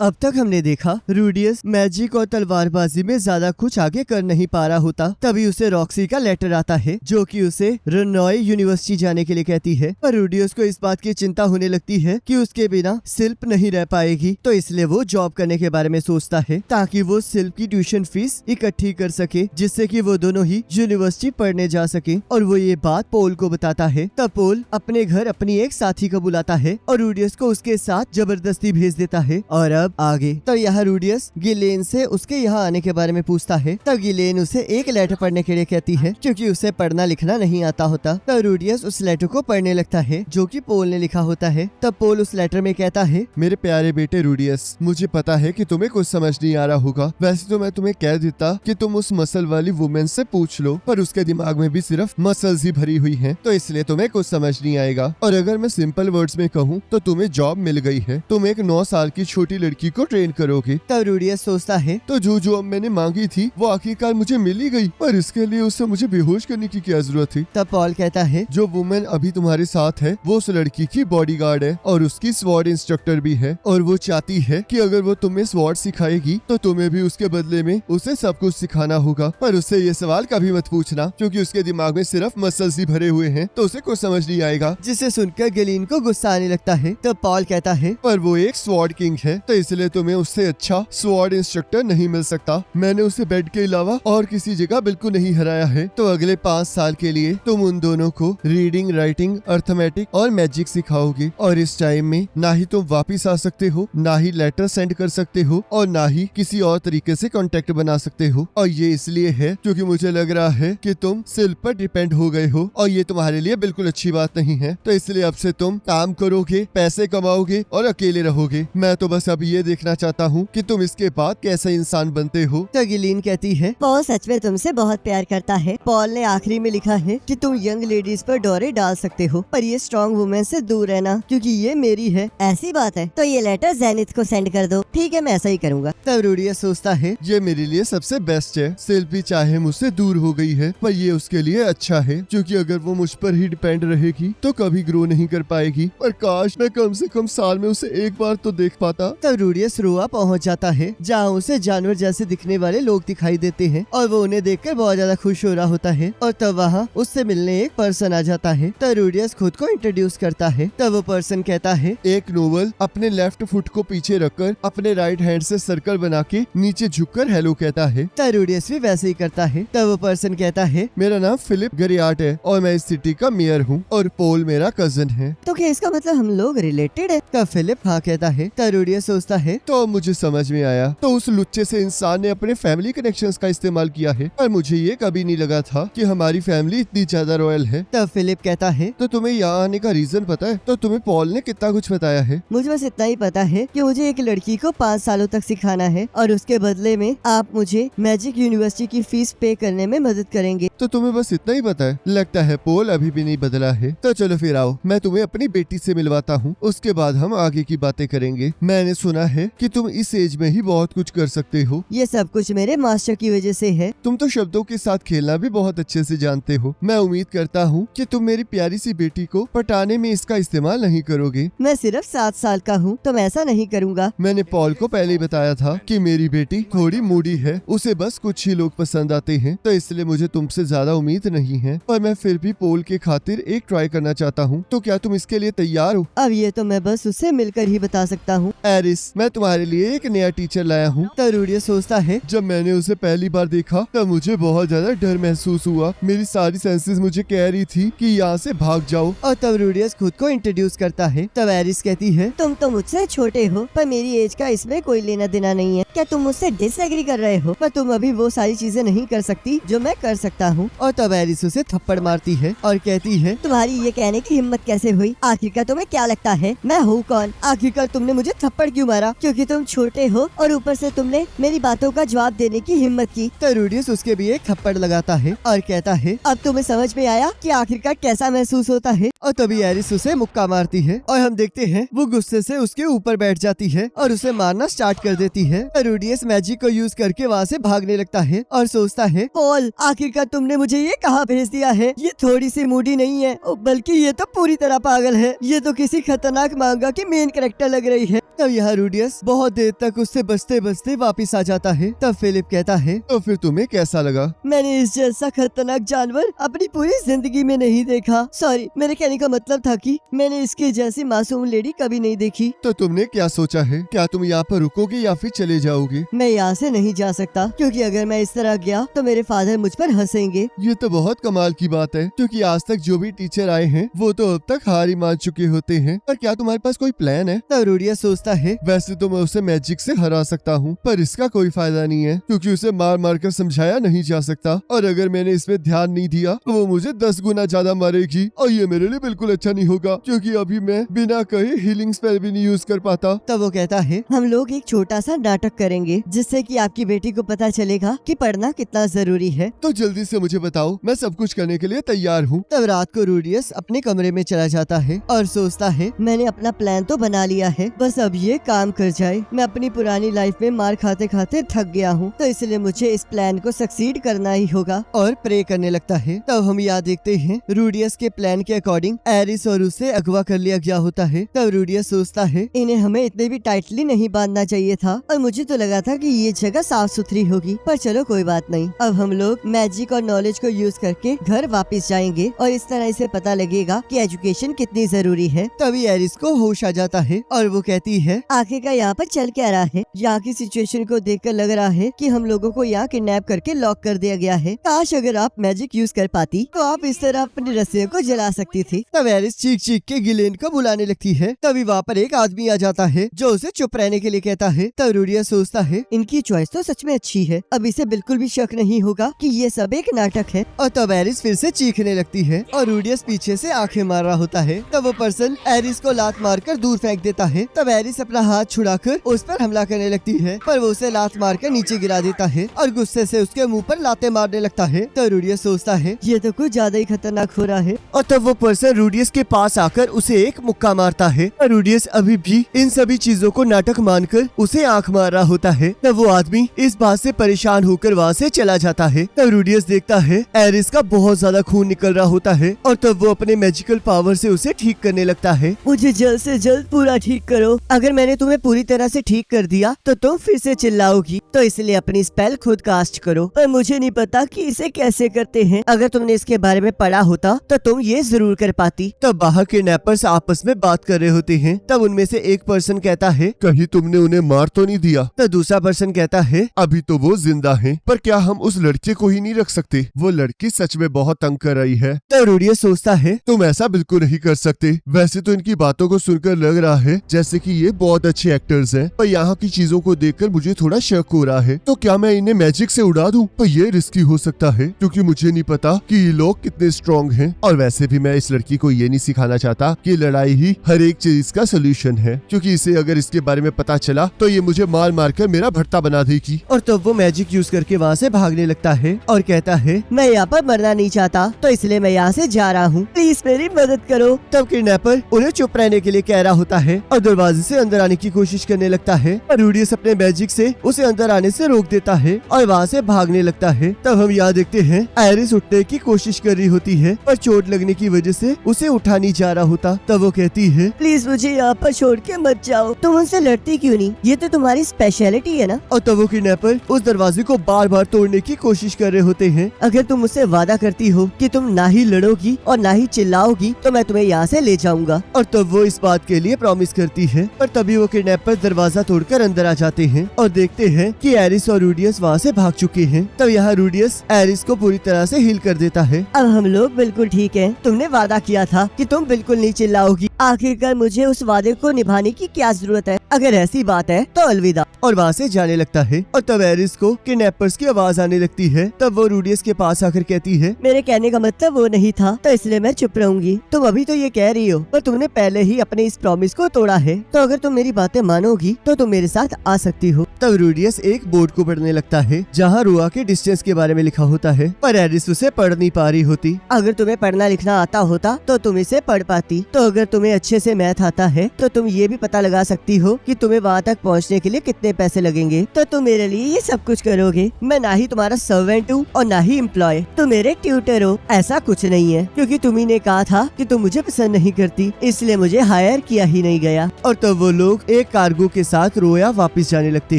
अब तक हमने देखा रूडियस मैजिक और तलवारबाजी में ज्यादा कुछ आगे कर नहीं पा रहा होता, तभी उसे रॉक्सी का लेटर आता है जो कि उसे रनॉय यूनिवर्सिटी जाने के लिए कहती है। पर रूडियस को इस बात की चिंता होने लगती है कि उसके बिना सिल्प नहीं रह पाएगी, तो इसलिए वो जॉब करने के बारे में सोचता है ताकि वो सिल्प की ट्यूशन फीस इकट्ठी कर सके, जिससे कि वो दोनों ही यूनिवर्सिटी पढ़ने जा सके। और वो ये बात पोल को बताता है। तब पोल अपने घर अपनी एक साथी को बुलाता है और रूडियस को उसके साथ जबरदस्ती भेज देता है। और अब आगे तो यहाँ रूडियस गिलेन से उसके यहाँ आने के बारे में पूछता है। तब गिलेन उसे एक लेटर पढ़ने के लिए कहती है क्योंकि उसे पढ़ना लिखना नहीं आता होता। तब रूडियस उस लेटर को पढ़ने लगता है जो कि पोल ने लिखा होता है। तब पोल उस लेटर में कहता है, मेरे प्यारे बेटे रूडियस, मुझे पता है कि तुम्हें कुछ समझ नहीं आ रहा होगा। वैसे तो मैं तुम्हें कह देता कि तुम उस मसल वाली वुमेन से पूछ लो, पर उसके दिमाग में भी सिर्फ मसल्स ही भरी हुई हैं, तो इसलिए तुम्हें कुछ समझ नहीं आएगा। और अगर मैं सिंपल वर्ड्स में कहूँ तो तुम्हें जॉब मिल गई है, तुम एक 9 साल की छोटी लड़की को ट्रेन करोगे। तब रूडियस सोचता है, तो जो जॉब मैंने मांगी थी वो आखिरकार मुझे मिल ही गई, पर इसके लिए उससे मुझे बेहोश करने की क्या जरूरत थी। तब पॉल कहता है, जो वुमेन अभी तुम्हारे साथ है वो उस लड़की की बॉडीगार्ड है और उसकी स्वॉर्ड इंस्ट्रक्टर भी है, और वो चाहती है कि अगर वो तुम्हें स्वॉर्ड सिखाएगी तो तुम्हें भी उसके बदले में उसे सब कुछ सिखाना होगा। पर उससे ये सवाल कभी मत पूछना क्योंकि उसके दिमाग में सिर्फ मसल्स ही भरे हुए हैं, तो उसे कुछ समझ नहीं आएगा। जिसे सुनकर गिलीन को गुस्सा आने लगता है। तब पॉल कहता है, पर वो एक स्वॉर्ड किंग है, तो इसलिए तुम्हें उससे अच्छा स्वॉर्ड इंस्ट्रक्टर नहीं मिल सकता। मैंने उसे बेड के अलावा और किसी जगह बिल्कुल नहीं हराया है। तो अगले 5 साल के लिए तुम उन दोनों को रीडिंग, राइटिंग, अर्थमेटिक और मैजिक सिखाओगे, और इस टाइम में ना ही तुम वापिस आ सकते हो, ना ही लेटर सेंड कर सकते हो, और ना ही किसी और तरीके से कांटेक्ट बना सकते हो। और ये इसलिए है क्योंकि मुझे लग रहा है कि तुम सिल्प पर डिपेंड हो गए हो, और ये तुम्हारे लिए बिल्कुल अच्छी बात नहीं है। तो इसलिए अब से तुम काम करोगे, पैसे कमाओगे और अकेले रहोगे। मैं तो बस अब ये देखना चाहता हूँ कि तुम इसके बाद कैसे इंसान बनते हो। तो गिलीन कहती है, पॉल सच में तुमसे बहुत प्यार करता है। पॉल ने आखिरी में लिखा है कि तुम यंग लेडीज पर डोरे डाल सकते हो, पर ये स्ट्रॉन्ग वुमेन से दूर रहना क्योंकि ये मेरी है। ऐसी बात है तो ये लेटर जेनिथ को सेंड कर दो। ठीक है, मैं ऐसा ही करूँगा। तब रूडियस सोचता है, ये मेरे लिए सबसे बेस्ट है। सिल्प भी चाहे मुझसे दूर हो गई है, पर ये उसके लिए अच्छा है क्योंकि अगर वो मुझ पर ही डिपेंड रहेगी तो कभी ग्रो नहीं कर पाएगी। पर काश मैं कम से कम साल में उसे एक बार तो देख पाता। तब रूडियस रोआ पहुंच जाता है जहाँ उसे जानवर जैसे दिखने वाले लोग दिखाई देते हैं और वो उन्हें देखकर बहुत ज्यादा खुश हो रहा होता है। और तब वहाँ उससे मिलने एक पर्सन आ जाता है। तब रूडियस खुद को इंट्रोड्यूस करता है। तब वो पर्सन कहता है, एक नोबल अपने लेफ्ट फुट को पीछे रखकर अपने राइट हैंड से सर्कल बना के नीचे झुककर हेलो कहता है। तब रूडियस भी वैसे ही करता है। तब वो पर्सन कहता है, मेरा नाम फिलिप गरियाट है और मैं इस सिटी का मेयर हूँ, और पोल मेरा कजन है। तो क्या इसका मतलब हम लोग रिलेटेड है? तब फिलिप हाँ कहता है। तब रूडियस सोचता है, तो अब मुझे समझ में आया, तो उस लुच्चे से इंसान ने अपने फैमिली कनेक्शंस का इस्तेमाल किया है, पर मुझे ये कभी नहीं लगा था कि हमारी फैमिली इतनी ज्यादा रॉयल है। तब फिलिप कहता है, तो तुम्हें यहाँ आने का रीजन पता है? तो तुम्हें पॉल ने कितना कुछ बताया है? मुझे बस इतना ही पता है कि मुझे एक लड़की को 5 सालों तक सिखाना है और उसके बदले में आप मुझे मैजिक यूनिवर्सिटी की फीस पे करने में मदद करेंगे। तो तुम्हें बस इतना ही पता है? लगता है पोल अभी भी नहीं बदला है। तो चलो फिर आओ, मैं तुम्हें अपनी बेटी से मिलवाता हूँ, उसके बाद हम आगे की बातें करेंगे। मैंने सुना है कि तुम इस एज में ही बहुत कुछ कर सकते हो। ये सब कुछ मेरे मास्टर की वजह से है। तुम तो शब्दों के साथ खेलना भी बहुत अच्छे से जानते हो। मैं उम्मीद करता हूँ कि तुम मेरी प्यारी सी बेटी को पटाने में इसका इस्तेमाल नहीं करोगे। मैं सिर्फ 7 साल का हूँ तो मैं ऐसा नहीं करूँगा। मैंने पॉल को पहले ही बताया था कि मेरी बेटी थोड़ी मूडी है, उसे बस कुछ ही लोग पसंद आते हैं, तो इसलिए मुझे तुमसे ज्यादा उम्मीद नहीं है। पर मैं फिर भी पोल के खातिर एक ट्राई करना चाहता हूँ। तो क्या तुम इसके लिए तैयार हो? अब ये तो मैं बस उससे मिलकर ही बता सकता हूँ। एरिस, मैं तुम्हारे लिए एक नया टीचर लाया हूँ। तब रूडियस सोचता है, जब मैंने उसे पहली बार देखा तब मुझे बहुत ज्यादा डर महसूस हुआ। मेरी सारी सेंसेस मुझे कह रही थी कि यहाँ से भाग जाओ। और तब रूडियस खुद को इंट्रोड्यूस करता है। तब एरिस कहती है, तुम तो मुझसे छोटे हो, पर मेरी एज का इसमें कोई लेना देना नहीं है। क्या तुम मुझसे डिसएग्री कर रहे हो? पर तुम अभी वो सारी चीजें नहीं कर सकती जो मैं कर सकता हूँ। और तब एरिस उसे थप्पड़ मारती है और कहती है, तुम्हारी ये कहने की हिम्मत कैसे हुई? आखिरकार तुम्हें क्या लगता है मैं हूँ कौन? आखिरकार तुमने मुझे थप्पड़ क्यों मारा? क्योंकि तुम छोटे हो और ऊपर से तुमने मेरी बातों का जवाब देने की हिम्मत की। तो रूडियस उसके भी एक थप्पड़ लगाता है और कहता है, अब तुम्हें समझ में आया कि आखिरकार कैसा महसूस होता है? और तभी एरिस उसे मुक्का मारती है और हम देखते हैं वो गुस्से से उसके ऊपर बैठ जाती है और उसे मारना स्टार्ट कर देती है। रूडियस मैजिक को यूज करके वहाँ से भागने लगता है और सोचता है, पॉल आखिरकार तुमने मुझे ये कहाँ भेज दिया है? ये थोड़ी सी मूडी नहीं है बल्कि ये तो पूरी तरह पागल है। ये तो किसी खतरनाक मांगा की मेन कैरेक्टर लग रही है। तब यहाँ रूडियस बहुत देर तक उससे बचते बचते वापिस आ जाता है। तब फिलिप कहता है, तो फिर तुम्हें कैसा लगा? मैंने इस जैसा खतरनाक जानवर अपनी पूरी जिंदगी में नहीं देखा। सॉरी, मेरे कहने का मतलब था कि मैंने इसके जैसी मासूम लेडी कभी नहीं देखी। तो तुमने क्या सोचा है? क्या तुम यहाँ पर रुकोगे या फिर चले जाओगे? मैं यहाँ से नहीं जा सकता, क्योंकि अगर मैं इस तरह गया तो मेरे फादर मुझ पर हंसेंगे। ये तो बहुत कमाल की बात है, क्योंकि आज तक जो भी टीचर आए हैं वो तो अब तक हार ही मान चुके होते हैं। पर क्या तुम्हारे पास कोई प्लान है? तब रूडियस सोचता है, वैसे तो मैं उसे मैजिक से हरा सकता हूँ, पर इसका कोई फायदा नहीं है, क्योंकि उसे मार मार कर समझाया नहीं जा सकता। और अगर मैंने इसमें ध्यान नहीं दिया तो वो मुझे 10 गुना ज्यादा मारेगी, और ये मेरे लिए बिल्कुल अच्छा नहीं होगा, क्योंकि अभी मैं बिना कहे हीलिंग स्पेल भी नहीं यूज कर पाता। तब वो कहता है, हम लोग एक छोटा सा नाटक करेंगे जिससे कि आपकी बेटी को पता चलेगा कि पढ़ना कितना जरूरी है। तो जल्दी से मुझे बताओ, मैं सब कुछ करने के लिए तैयार हूँ। तब रात को रूडियस अपने कमरे में चला जाता है और सोचता है, मैंने अपना प्लान तो बना लिया है, बस अब ये काम कर जाए। मैं अपनी पुरानी लाइफ में मार खाते खाते थक गया हूँ, तो इसलिए मुझे इस प्लान को सक्सीड करना ही होगा। और प्रे करने लगता है। तब हम यहाँ देखते हैं रूडियस के प्लान के अकॉर्डिंग एरिस और उसे अगवा कर लिया गया होता है। तब रूडियस सोचता है, इन्हें हमें इतने भी टाइटली नहीं बांधना चाहिए था, और मुझे तो लगा था कि ये जगह साफ सुथरी होगी, पर चलो कोई बात नहीं। अब हम लोग मैजिक और नॉलेज को यूज करके घर वापस जाएंगे, और इस तरह इसे पता लगेगा कि एजुकेशन कितनी जरूरी है। तभी एरिस को होश आ जाता है और वो कहती है, आखिर का यहाँ पर चल क्या रहा है? यहाँ की सिचुएशन को देखकर लग रहा है कि हम लोगों को यहाँ किडनैप करके लॉक कर दिया गया है। काश अगर आप मैजिक यूज कर पाती तो आप इस तरह अपनी रस्सियों को जला सकती थी। तब एरिस चीख चीख के गिलेन को बुलाने लगती है। तभी वहाँ पर एक आदमी आ जाता है जो उसे चुप रहने के लिए कहता है। तब रूडियस सोचता है, इनकी चॉइस तो सच में अच्छी है, अब इसे बिल्कुल भी शक नहीं होगा कि ये सब एक नाटक है। और तब एरिस फिर से चीखने लगती है और रूडियस पीछे से आंखें मार रहा होता है। तब वो पर्सन एरिस को लात मारकर दूर फेंक देता है। तब एरिस अपना हाथ छुड़ाकर उस पर हमला करने लगती है, पर वो उसे लात मारकर नीचे गिरा देता है और गुस्से से उसके मुंह पर लातें मारने लगता है। तो रूडियस सोचता है, ये तो कुछ ज्यादा ही खतरनाक हो रहा है। और तब वो पर्सन रूडियस के पास आकर उसे एक मुक्का मारता है। और रूडियस अभी भी इन सभी चीजों को नाटक मानकर उसे आंख मार रहा होता है। तब वो आदमी इस बात से परेशान होकर वहाँ से चला जाता है। तब रूडियस देखता है एरिस का बहुत ज्यादा खून निकल रहा होता है, और तब वो अपने मैजिकल पावर से उसे ठीक करने लगता है। मुझे जल्द से जल्द पूरा ठीक करो। अगर मैंने तुम्हें पूरी तरह से ठीक कर दिया तो तुम फिर से चिल्लाओगी, तो इसलिए अपनी स्पेल खुद कास्ट करो। पर मुझे नहीं पता कि इसे कैसे करते हैं। अगर तुमने इसके बारे में पढ़ा होता तो तुम ये जरूर कर पाती। तब बाहर के नैपर्स आपस में बात कर रहे होते हैं। तब उनमें से एक पर्सन कहता है, कहीं तुमने उन्हें मार तो नहीं दिया? तो दूसरा पर्सन कहता है, अभी तो वो जिंदा हैं, पर क्या हम उस लड़के को ही नहीं रख सकते? वो लड़की सच में बहुत तंग कर रही है। तब रूडियस सोचता है, तुम ऐसा बिल्कुल नहीं कर सकते। वैसे तो इनकी बातों को सुनकर लग रहा है जैसे कि ये बहुत अच्छे एक्टर्स हैं, पर यहाँ की चीजों को देखकर मुझे थोड़ा शक हो रहा है। तो क्या मैं इन्हें मैजिक से उड़ा दूं? पर ये रिस्की हो सकता है, क्योंकि मुझे नहीं पता कि ये लोग कितने स्ट्रॉन्ग हैं। और वैसे भी मैं इस लड़की को ये नहीं सिखाना चाहता कि लड़ाई ही हर एक चीज का सोल्यूशन है, क्योंकि इसे अगर इसके बारे में पता चला तो ये मुझे मार मार कर मेरा भट्टा बना देगी। और तब वो मैजिक यूज करके वहाँ से भागने लगता है और कहता है, मैं यहाँ पर मरना नहीं चाहता, तो इसलिए मैं यहाँ से जा रहा हूँ। प्लीज मेरी मदद करो। तब किडनैपर उन्हें चुप रहने के लिए कह रहा होता है और दरवाजे से अंदर आने की कोशिश करने लगता है, और रूडियस अपने मैजिक से उसे अंदर आने से रोक देता है और वहाँ से भागने लगता है। तब हम यहाँ देखते हैं एरिस उठने की कोशिश कर रही होती है, पर चोट लगने की वजह से उसे उठा नहीं जा रहा होता। तब वो कहती है, प्लीज मुझे यहाँ पर छोड़ के मत जाओ। तुम उनसे लड़ती क्यों नहीं? ये तो तुम्हारी स्पेशलिटी है ना। और तब वो किडनैपर उस दरवाजे को बार बार तोड़ने की कोशिश कर रहे होते हैं। अगर तुम मुझसे वादा करती हो कि तुम ना ही लड़ोगी और ना ही चिल्लाओगी तो मैं तुम्हें यहाँ से ले जाऊंगा। और तब वो इस बात के लिए प्रॉमिस करती है। पर तभी वो किडनैपर दरवाजा तोड़कर अंदर आ जाते हैं और देखते हैं कि एरिस और रूडियस वहाँ से भाग चुके हैं। तब यहाँ रूडियस एरिस को पूरी तरह से हील कर देता है। अब हम लोग बिल्कुल ठीक हैं। तुमने वादा किया था कि तुम बिल्कुल नहीं चिल्लाओगी। आखिरकार मुझे उस वादे को निभाने की क्या जरूरत है? अगर ऐसी बात है तो अलविदा। और वहाँ से जाने लगता है। और तब एरिस को किडनैपर्स की आवाज आने लगती है। तब वो रूडियस के पास आकर कहती है, मेरे कहने का मतलब वो नहीं था, तो इसलिए मैं चुप रहूंगी। तुम अभी तो ये कह रही हो, पर तुमने पहले ही अपने इस प्रॉमिस को तोड़ा है, तो अगर तुम मेरी बातें मानोगी तो तुम मेरे साथ आ सकती हो। तब रूडियस एक बोर्ड को पढ़ने लगता है जहाँ रुआ के डिस्टेंस के बारे में लिखा होता है, पर एरिस उसे पढ़ नहीं पा रही होती। अगर तुम्हें पढ़ना लिखना आता होता तो तुम इसे पढ़ पाती। तो अगर तुम्हें अच्छे से मैथ आता है तो तुम ये भी पता लगा सकती हो कि तुम्हें वहाँ तक पहुँचने के लिए कितने पैसे लगेंगे, तो तुम मेरे लिए ये सब कुछ करोगे। मैं ना ही तुम्हारा सर्वेंट हूँ और ना ही एम्प्लॉय, तुम मेरे ट्यूटर हो। ऐसा कुछ नहीं है, क्योंकि तुम्ही ने कहा था कि तुम मुझे पसंद नहीं करती, इसलिए मुझे हायर किया ही नहीं गया। और तब वो लोग एक कार्गो के साथ रोया वापस जाने लगते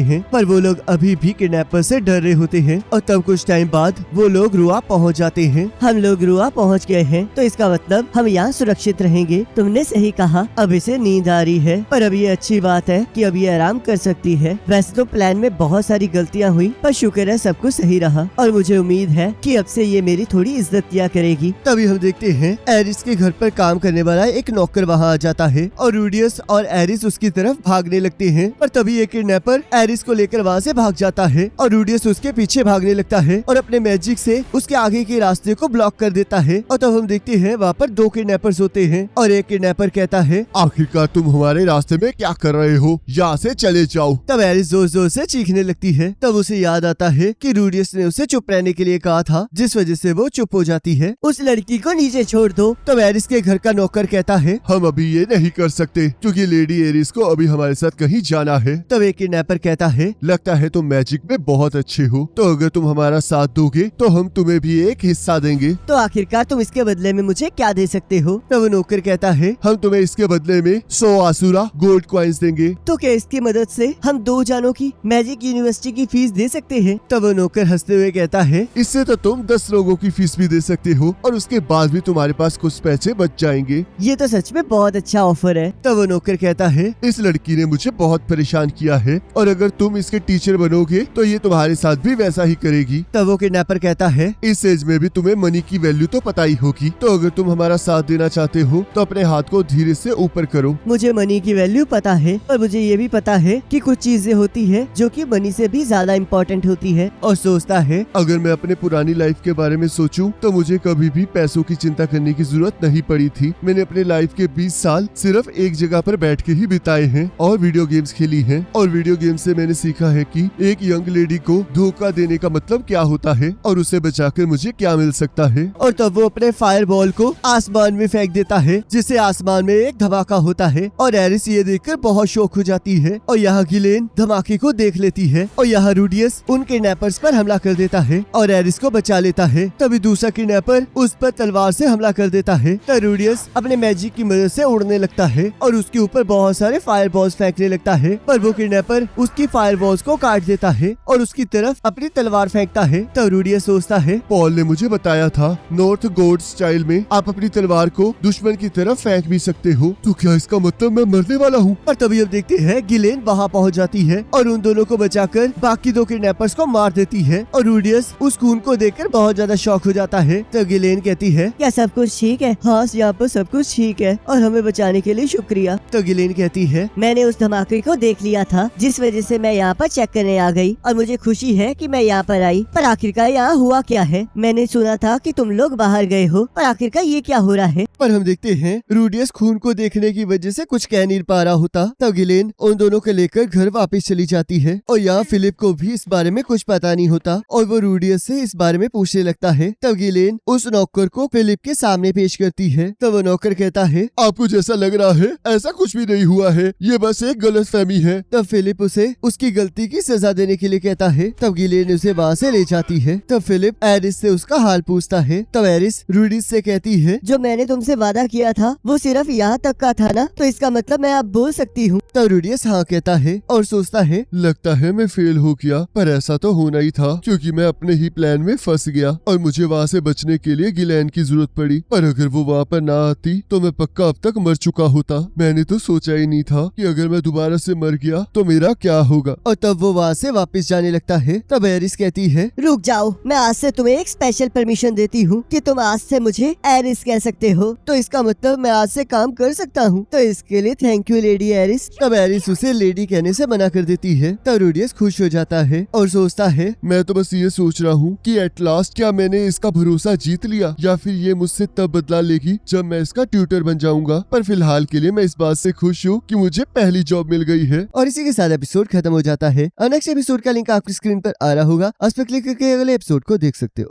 हैं, पर वो लोग अभी भी किडनैपर से डर रहे होते हैं। और तब कुछ टाइम बाद वो लोग रुआ पहुंच जाते हैं। हम लोग रुआ पहुंच गए हैं, तो इसका मतलब हम यहाँ सुरक्षित रहेंगे। तुमने सही कहा, अब इसे नींद आ रही है, पर अब ये अच्छी बात है कि अब ये आराम कर सकती है। वैसे तो प्लान में बहुत सारी गलतियाँ हुई, पर शुक्र है सब कुछ सही रहा और मुझे उम्मीद है कि अब से ये मेरी थोड़ी इज्जत किया करेगी। तभी हम देखते हैं एरिस के घर पर काम करने वाला एक नौकर वहाँ आ जाता है और रूडियस और एरिस उसकी तरफ भागने लगते हैं। पर तभी एक किडनैपर एरिस को लेकर वहाँ से भाग जाता है और रूडियस उसके पीछे भागने लगता है और अपने मैजिक से उसके आगे के रास्ते को ब्लॉक कर देता है। और तब हम देखते हैं वहाँ पर दो किडनैपर्स होते हैं और एक किडनैपर कहता है, आखिरकार तुम हमारे रास्ते में क्या कर रहे हो, यहाँ से चले जाओ। तब एरिस जोर जोर से चीखने लगती है। तब उसे याद आता है कि रूडियस ने उसे चुप रहने के लिए कहा था, जिस वजह से वो चुप हो जाती है। उस लड़की को नीचे छोड़ दो। तब एरिस के घर का नौकर कहता है, हम अभी ये नहीं कर सकते क्योंकि लेडी एरिस को अभी हमारे साथ कहीं जाना है। तब एक किडनैपर कहता है, लगता है तुम मैजिक में बहुत अच्छे हो, तो अगर तुम हमारा साथ दोगे तो हम तुम्हें भी एक हिस्सा देंगे। तो आखिरकार तुम इसके बदले में मुझे क्या दे सकते हो? तब नौकर कहता है, हम तुम्हें इसके बदले में 100 आसुरा गोल्ड कॉइन्स देंगे। तो क्या इसकी मदद से हम 2 जानों की मैजिक यूनिवर्सिटी की फीस दे सकते हैं? तब नौकर हंसते हुए कहता है, इससे तो तुम 10 लोगों की फीस भी दे सकते हो और उसके बाद भी तुम्हारे पास कुछ पैसे बच जाएंगे। ये तो सच में बहुत अच्छा ऑफर है। तब नौकर कहता है, इस लड़की ने मुझे बहुत परेशान किया है और अगर तुम इसके टीचर बनोगे तो ये तुम्हारे साथ भी वैसा ही करेगी। तब वो किडनैपर कहता है, इस एज में भी तुम्हें मनी की वैल्यू तो पता ही होगी, तो अगर तुम हमारा साथ देना चाहते हो तो अपने हाथ को धीरे से ऊपर करो। मुझे मनी की वैल्यू पता है, पर मुझे ये भी पता है कि कुछ चीजें होती है जो कि मनी से भी ज्यादा इम्पोर्टेंट होती है। और सोचता है, अगर मैं अपने पुरानी लाइफ के बारे में सोचूं तो मुझे कभी भी पैसों की चिंता करने की जरूरत नहीं पड़ी थी। मैंने अपने लाइफ के 20 साल सिर्फ एक जगह पर बैठ के ही बिताए हैं और वीडियो गेम्स खेली हैं। और वीडियो गेम से मैंने सीखा है कि एक यंग लेडी को धोखा देने का मतलब क्या होता है और उसे बचाकर मुझे क्या मिल सकता है। और तब वो अपने फायर बॉल को आसमान में फेंक देता है, जिससे आसमान में एक धमाका होता है और एरिस ये देखकर बहुत शौक हो जाती है। और यहाँ गिलेन धमाके को देख लेती है और यहाँ रूडियस उन किडनैपर्स पर हमला कर देता है और एरिस को बचा लेता है। तभी दूसरा किडनैपर उस पर तलवार से हमला कर देता है। तब रूडियस अपने मैजिक की मदद से उड़ने लगता है और उसके ऊपर बहुत सारे फायर बॉल्स फेंकने लगता है, पर वो किडनैपर उसकी फायर बॉल्स को काट देता है और उसकी तरफ अपनी तलवार फेंकता है। तब रूडियस सोचता है, पॉल ने मुझे बताया था नॉर्थ गोड स्टाइल में आप अपनी तलवार को दुश्मन की तरफ फेंक भी सकते हो, तो क्या इसका मतलब मैं मरने वाला हूँ? और तभी अब देखते हैं गिलेन वहाँ पहुँच जाती है और उन दोनों को बचाकर बाकी 2 किडनैपर्स को मार देती है और रूडियस उस खून को देखकर बहुत ज्यादा शॉक हो जाता है। तो गिलेन कहती है, क्या सब कुछ ठीक है? हाँ, यहाँ पर सब कुछ ठीक है और हमें बचाने के लिए शुक्रिया। तो गिलेन कहती है, मैंने उस धमाके को देख लिया था, जिस वजह से मैं यहाँ पर चेक करने आ गई और मुझे खुशी है कि मैं यहाँ पर आई। पर आखिरकार यहाँ हुआ क्या है? मैंने सुना था कि तुम लोग बाहर गए हो, पर आखिरकार ये क्या हो रहा है? पर हम देखते हैं रूडियस खून को देखने की वजह से कुछ कह नहीं पा रहा होता। तब गिलेन उन दोनों को लेकर घर वापस चली जाती है और यहाँ फिलिप को भी इस बारे में कुछ पता नहीं होता और वो रूडियस से इस बारे में पूछने लगता है। तब गिलेन उस नौकर को फिलिप के सामने पेश करती है। तब वो नौकर कहता है, आपको जैसा लग रहा है ऐसा कुछ भी नहीं हुआ है, ये बस एक गलतफहमी है। तब फिलिप उसे उसकी गलती की सजा देने के लिए कहता है। तब गिलेन उसे वहाँ से ले जाती है। तब फिलिप एरिस से उसका हाल पूछता है। तब एरिस रूडियस से कहती है, जो मैंने तुमसे वादा किया था वो सिर्फ यहाँ तक का था ना, तो इसका मतलब मैं अब बोल सकती हूँ। तब रूडियस हाँ कहता है और सोचता है, लगता है मैं फेल हो गया, पर ऐसा तो होना ही था क्योंकि मैं अपने ही प्लान में फंस गया और मुझे वहाँ से बचने के लिए गिलेन की जरूरत पड़ी। पर अगर वो वहाँ पर ना आती तो मैं पक्का अब तक मर चुका होता। मैंने तो सोचा ही नहीं था कि अगर मैं दोबारा से मर गया तो मेरा क्या होगा। और तब वो वहाँ से वापस जाने लगता है। तब एरिस कहती है, रुक जाओ, मैं आज से तुम्हें एक स्पेशल परमिशन देती हूँ कि तुम आज से मुझे एरिस कह सकते हो, तो इसका मतलब मैं आज से काम कर सकता हूँ। तो इसके लिए थैंक यू लेडी एरिस। तब एरिस उसे लेडी कहने से मना कर देती है। तब रूडियस खुश हो जाता है और सोचता है, मैं तो बस ये सोच रहा हूँ कि एट लास्ट क्या मैंने इसका भरोसा जीत लिया या फिर ये मुझसे तब बदला लेगी जब मैं इसका ट्यूटर बन जाऊंगा। पर फिलहाल के लिए मैं इस बात से खुश हूँ कि मुझे पहली जॉब मिल गई है। और इसी के साथ एपिसोड खत्म खत्म हो जाता है। नेक्स्ट एपिसोड का लिंक आपकी स्क्रीन पर आ रहा होगा, उस पर क्लिक करके अगले एपिसोड को देख सकते हो।